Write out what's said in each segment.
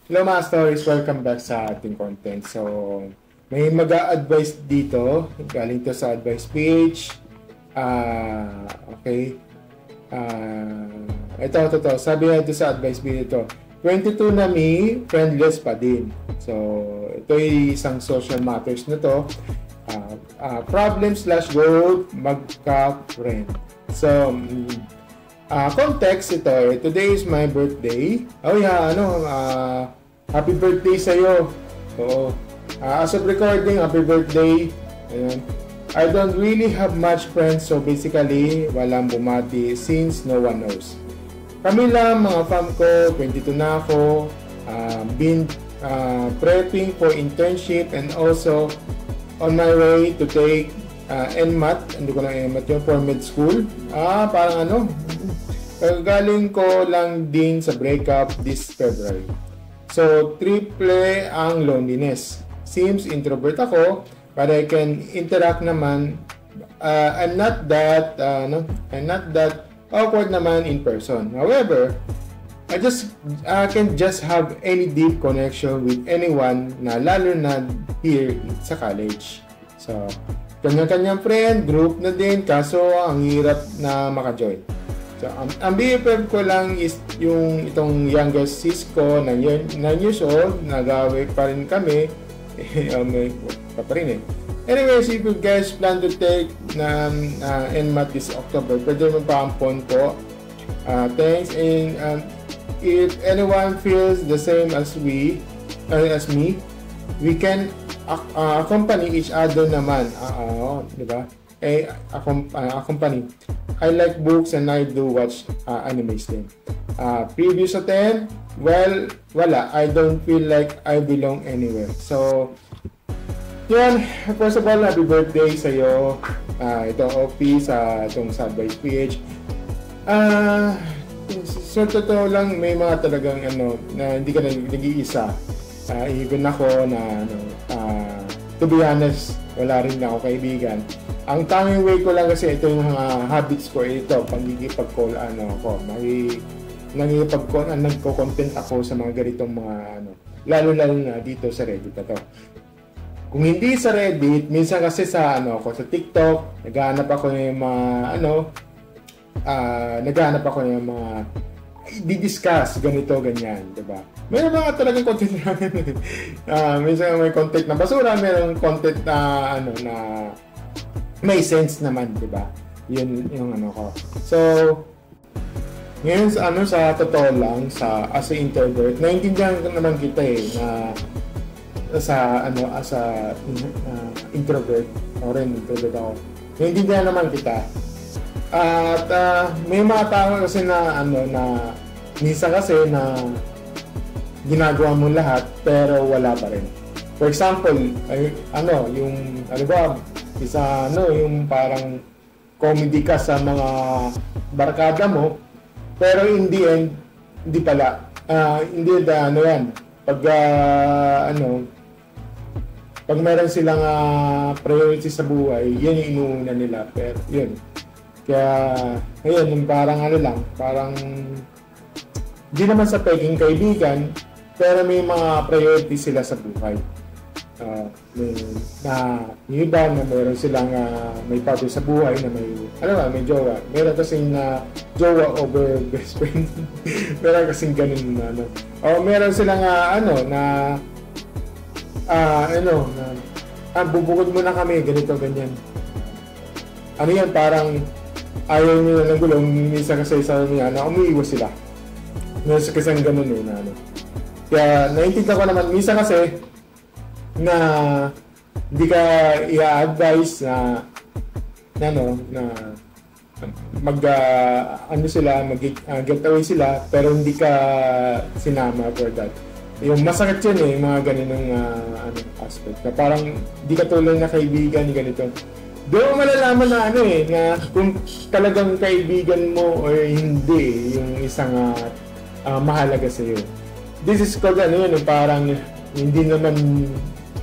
Hello mga stories, welcome back sa ating content. So, may mag-a-advise dito, galing to sa advice page. Okay. Ito. Sabi nga ito sa advice page ito, 22 na me, friendless pa din. So, ito ay isang social matters na to. Problem/growth, magka-friend. So, context ito eh. Today is my birthday. Oh yeah, happy birthday sa'yo. Oo. As of recording, happy birthday. Ayan. I don't really have much friends, so basically, walang bumati since no one knows. Kami lang, mga fam ko, 22 na ako, been prepping for internship and also on my way to take NMAT, hindi ko lang NMAT yun, for med school. Parang galing ko lang din sa breakup this February. So, triple ang loneliness. Seems introvert ako, but I can interact naman. I'm not that awkward naman in person. However, I can just have any deep connection with anyone na lalo na here sa college. So, kanya-kanyang friend, group na din, kaso ang hirap na maka-join. So, ang BFF ko lang is itong youngest sis ko, 9 years old, nagawi pa rin kami. May pa rin eh. Anyways, if you guys plan to take NMAT this October, pwede magpaampon po. Thanks, and if anyone feels the same as me, we can accompany each other naman. Di ba? Accompany. I like books and I do watch animes din. Previous attend, well, wala. I don't feel like I belong anywhere. So, yun. First of all, happy birthday sa'yo. Ito, office, itong sa advice PH. So, totoo lang, may mga talagang na hindi ka nag-iisa. Even ako na, to be honest, wala rin ako kaibigan. Ang tanging way ko lang kasi ito yung mga habits ko, ito, pagigipag-call, nagko-content ako sa mga ganitong mga, lalo-lalo na dito sa Reddit na to. Kung hindi sa Reddit, minsan kasi sa, sa TikTok, naghahanap ako ng mga, di-discuss, ganito, ganyan, diba? Mayroon mga talagang content namin. Minsan may content na basura, mayroong content na, na may sense naman, diba? Yun yung ko. So, ngayon sa totoo lang, as a introvert, naiintindihan naman kita na as a introvert, o rin introvert ako. Naiintindihan naman kita. At may mga tao kasi na minsan kasi na ginagawa mo lahat pero wala pa rin. For example, yung parang comedy ka sa mga barkada mo, pero in the end, hindi pala. Pag meron silang priority sa buhay, yan yung inuuna nila. Pero yun. Kaya, ayun, yung parang parang hindi naman sa peging kaibigan, pero may mga priority sila sa buhay. Yung iba na meron silang may partner sa buhay na may jowa. Meron kasing jowa over best friend. Meron kasing ganun meron silang bubukod mo na kami, ganito, ganyan. Parang ayaw nila ng gulong, minsan kasi sa niya na umiiwas sila. Minsan kasi ang ganun Kaya naiintindihan ko naman, minsan kasi na hindi ka i-advise na get away sila, pero hindi ka sinama for that. Yung masakit yun yung mga ganitong aspect. Na parang hindi ka tuloy na kaibigan, ganito. Doon malalaman na na kung talagang kaibigan mo o hindi yung isang mahalaga sa iyo. This is called parang hindi naman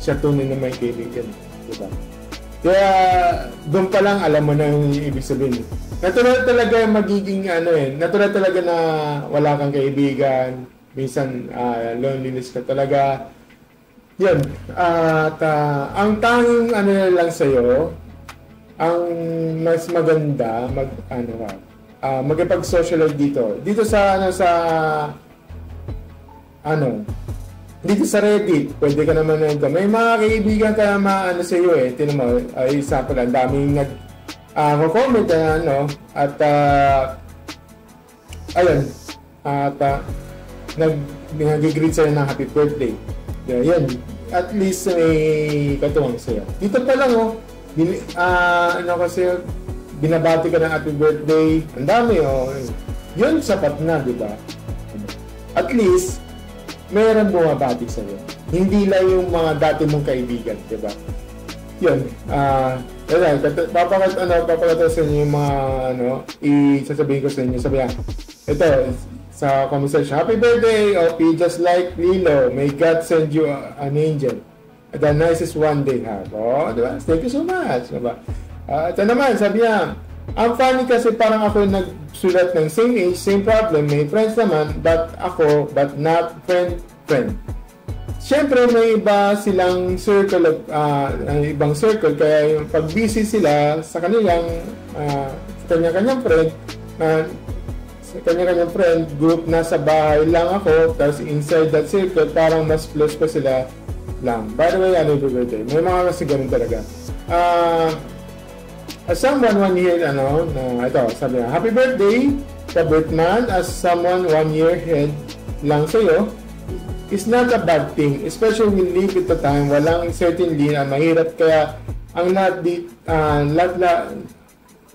siya tunay na may kaibigan, diba? Kaya doon pa lang alam mo na yung ibig sabihin. Natural talaga magiging natural talaga na wala kang kaibigan, minsan loneliness ka talaga. Yun. At ang tanging ano na lang sa'yo, ang mas maganda, magkipag-socialize dito. Dito sa dito sa Reddit, pwede ka naman nito. May mga kaibigan ka na sa iyo Tinan mo, isa pala, ang daming comment at ayun, at nag-greet sa'yo ng happy birthday. Yan, at least may katuwang sa'yo. Dito pa lang kasi binabati ka ng happy birthday, ang dami yun sapat na, di ba? At least meron bumabati sa'yo, hindi lang yung mga dati mong kaibigan, di ba? Yun, papakita sa inyo yung mga isasabihin ko sa inyo, sabihan ito sa comment section, happy birthday OP, just like Lilo, may God send you an angel, the nicest one they have. Diba? Thank you so much, diba? Ito naman, sabi niya, ang funny kasi parang ako yung nagsulat ng same age, same problem, may friends naman, but not friend. Siyempre, may iba silang circle ibang circle, kaya yung pag busy sila sa kanilang kanya-kanyang friend group, nasa bahay lang ako, tapos inside that circle, parang mas close pa sila lang. By the way, happy birthday. May mga kasi ganun talaga. As someone 1 year, ito, sabi niya, happy birthday, Kabertman, as someone 1 year ahead lang sa'yo, is not a bad thing, especially when live at the time, walang certainly na mahirap, kaya ang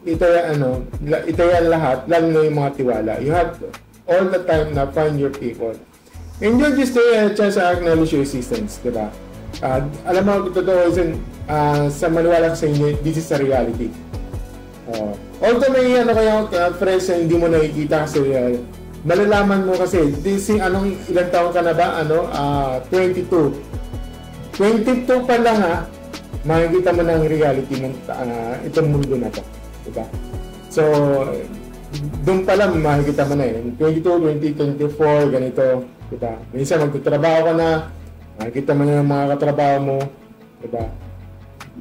itayan lahat, lalo na yung mga tiwala. You have all the time na find your people. Enjoy this day and chance to acknowledge your existence, diba? Alam mo, totoo sa maniwala ko sa inyo, this is a reality. Although may kayong friends na hindi mo nakikita kasi malalaman mo kasi ilang taon ka na ba? 22 pa lang makikita mo na ang reality ng itong mundo na to, diba? So doon pa lang makikita mo na 22, 20, 24 ganito, diba? Minsan magtatrabaho ka na, makikita mo na yung mga katrabaho mo, diba?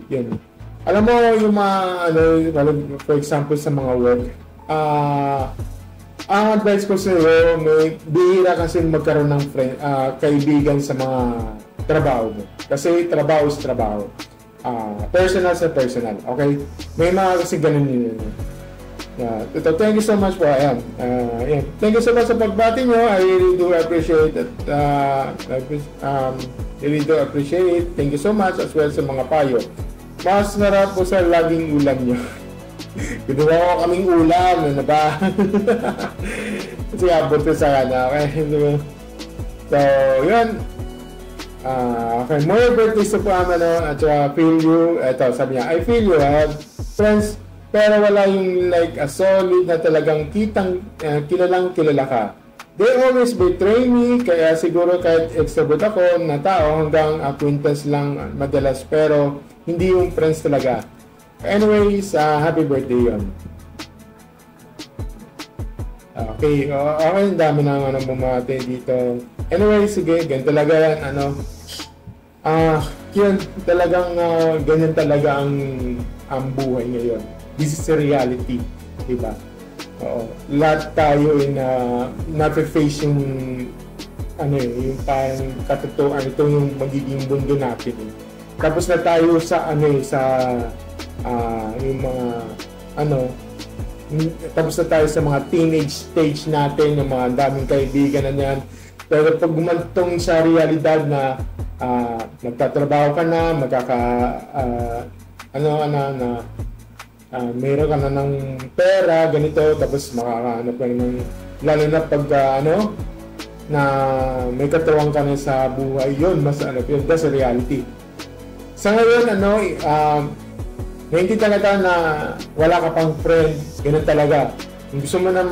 Yun. Alam mo yung mga for example sa mga work, ang advice ko sa iyo, may bihira kasi magkaroon ng kaibigan sa mga trabaho mo. Kasi trabaho is trabaho. Personal sa personal. Okay? May mga kasi ganun yun. Thank you so much po. Ayan. Thank you so much sa pagbati nyo. I really do appreciate it. Thank you so much as well sa mga payo. Mas sarap po sa laging ulam nyo. Ginawa ko kaming ulam. Ano ba? Kasi abot ko sa okay? So, yun. Okay. More birthdays sa po at feel you. Ito, sabi niya, I feel you. I have friends, pero wala yung like a solid na talagang kilalang kilala ka. They always betray me, kaya siguro kahit extrovert ako na tao, hanggang acquaintance lang madalas, pero hindi yung friends talaga. Anyways, happy birthday yun. Okay, ang dami na bumati dito. Anyway, sige, ganyan talaga yan, yun, talagang ganyan talaga ang buhay ngayon. This is a reality, diba? Lahat tayo na-face yung yung parang katotohanan, ito yung magiging mundo natin. Tapos na tayo sa yung mga tapos na tayo sa mga teenage stage natin, yung mga daming kaibigan na yan. Pero pag gumantong sa realidad na magtatrabaho ka na, mayroon ka na ng pera, ganito, tapos makakahanap ka ng, lalo na pag na may katuwang ka na sa buhay, yun, mas yun, that's a reality. Sa ngayon, hindi talaga na wala ka pang friend, ganun talaga. Kung gusto mo na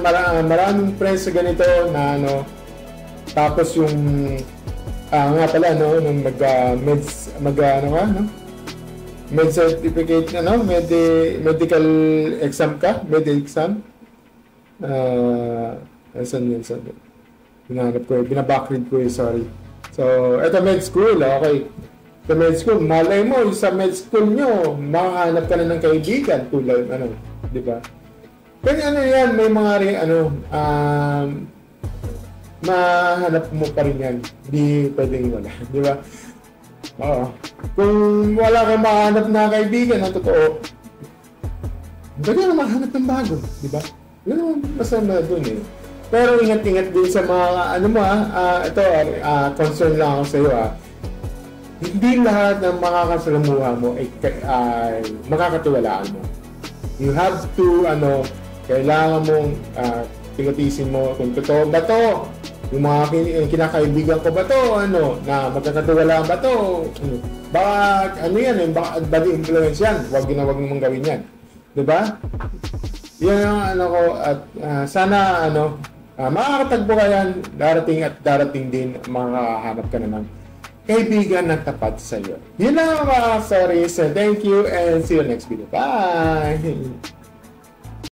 maraming friends sa ganito na tapos yung nga pala nung med certificate medical exam ka, med exam. Saan yun? Hinahanap ko binabackread ko sorry. So, eto med school, okay. Sa med school, malay mo, sa med school nyo, makahanap ka na ng kaibigan tulad, di ba? Kaya yan, may mga mahanap mo pa rin yan. Di pwedeng wala, di ba? Oo. Kung wala kang makahanap na kaibigan, ang totoo, pwede na makahanap ng bago, di ba? Yun, masama dun eh. Pero ingat-ingat din sa mga, concern lang ako sa iyo hindi lahat ng makakasalamuha mo ay makakatiwalaan mo. You have to, kailangan mong tingutisin mo kung totoo ba to? Yung mga kinakaibigan ko ba to? Na magkakatiwalaan ba to? Baka, baka bad influence yan. Huwag mong gawin yan. Diba? Yan ang ko at sana, makakatagpo ka yan, darating din, makakahanap ka naman kaibigan na tapat sa iyo. Yun lang mga stories. Thank you and see you next video. Bye!